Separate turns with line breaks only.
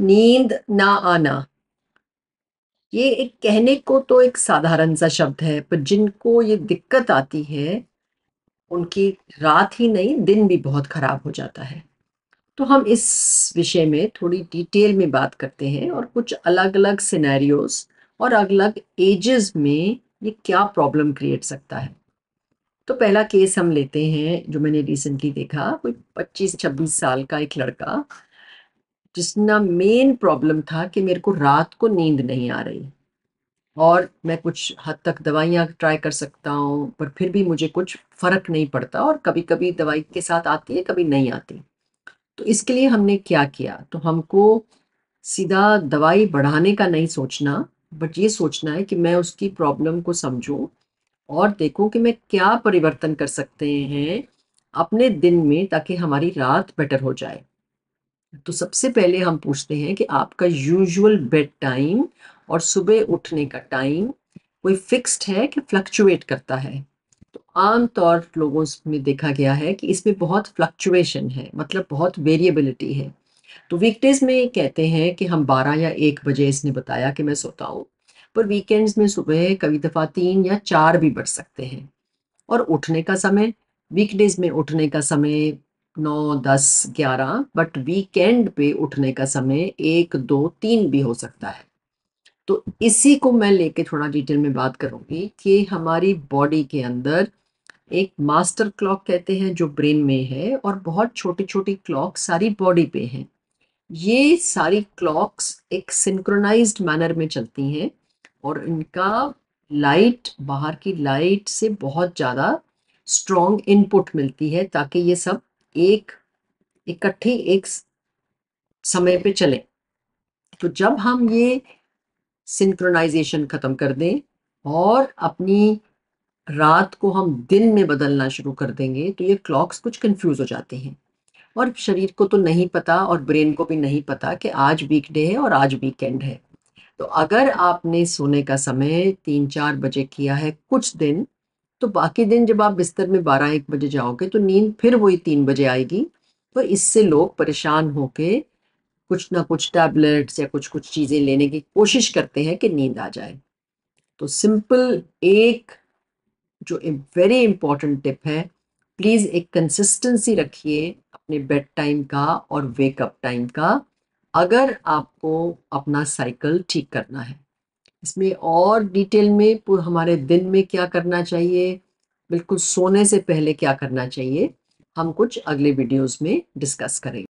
नींद ना आना, ये एक कहने को तो एक साधारण सा शब्द है, पर जिनको ये दिक्कत आती है, उनकी रात ही नहीं, दिन भी बहुत खराब हो जाता है। तो हम इस विषय में थोड़ी डिटेल में बात करते हैं और कुछ अलग-अलग सिनेरियोज़ और अलग एजेस में ये क्या प्रॉब्लम क्रिएट सकता है। तो पहला केस हम लेते हैं जो मैंने रिसेंटली देखा, कोई 25-26 साल का एक लड़का, जिसका मेन प्रॉब्लम था कि मेरे को रात को नींद नहीं आ रही और मैं कुछ हद तक दवाइयाँ ट्राई कर सकता हूँ, पर फिर भी मुझे कुछ फ़र्क नहीं पड़ता और कभी-कभी दवाई के साथ आती है, कभी नहीं आती। तो इसके लिए हमने क्या किया, तो हमको सीधा दवाई बढ़ाने का नहीं सोचना, बट ये सोचना है कि मैं उसकी प्रॉब्लम को समझूँ और देखूँ कि मैं क्या परिवर्तन कर सकते हैं अपने दिन में ताकि हमारी रात बेटर हो जाए। तो सबसे पहले हम पूछते हैं कि आपका यूजुअल बेड टाइम और सुबह उठने का टाइम कोई फिक्स्ड है कि फ्लक्चुएट करता है? तो आम तौर लोगों में देखा गया है कि इसमें बहुत फ्लक्चुएशन है, मतलब बहुत वेरिएबिलिटी है। तो वीकडेज में कहते हैं कि हम 12 या 1 बजे, इसने बताया कि मैं सोता हूँ, पर वीकेंड्स में सुबह कभी दफ़ा 3 या 4 भी बज सकते हैं। और उठने का समय, वीकडेज में उठने का समय 9, 10, 11, बट वीकेंड पे उठने का समय 1, 2, 3 भी हो सकता है। तो इसी को मैं लेके थोड़ा डिटेल में बात करूँगी कि हमारी बॉडी के अंदर एक मास्टर क्लॉक कहते हैं जो ब्रेन में है और बहुत छोटी-छोटी क्लॉक सारी बॉडी पे हैं। ये सारी क्लॉक्स एक सिंक्रोनाइज्ड मैनर में चलती हैं और इनका लाइट, बाहर की लाइट से बहुत ज़्यादा स्ट्रॉन्ग इनपुट मिलती है ताकि ये सब एक इकट्ठी एक समय पे चलें। तो जब हम ये सिंक्रोनाइजेशन ख़त्म कर दें और अपनी रात को हम दिन में बदलना शुरू कर देंगे, तो ये क्लॉक्स कुछ कंफ्यूज हो जाती हैं और शरीर को तो नहीं पता और ब्रेन को भी नहीं पता कि आज वीकडे है और आज वीकेंड है। तो अगर आपने सोने का समय 3-4 बजे किया है कुछ दिन, तो बाकी दिन जब आप बिस्तर में 12-1 बजे जाओगे तो नींद फिर वही 3 बजे आएगी। तो इससे लोग परेशान होके कुछ ना कुछ टैबलेट्स या कुछ-कुछ चीज़ें लेने की कोशिश करते हैं कि नींद आ जाए। तो सिंपल एक जो वेरी इम्पोर्टेंट टिप है, प्लीज़ एक कंसिस्टेंसी रखिए अपने बेड टाइम का और वेकअप टाइम का, अगर आपको अपना साइकिल ठीक करना है। इसमें और डिटेल में हमारे दिन में क्या करना चाहिए, बिल्कुल सोने से पहले क्या करना चाहिए, हम कुछ अगले वीडियोज़ में डिस्कस करेंगे।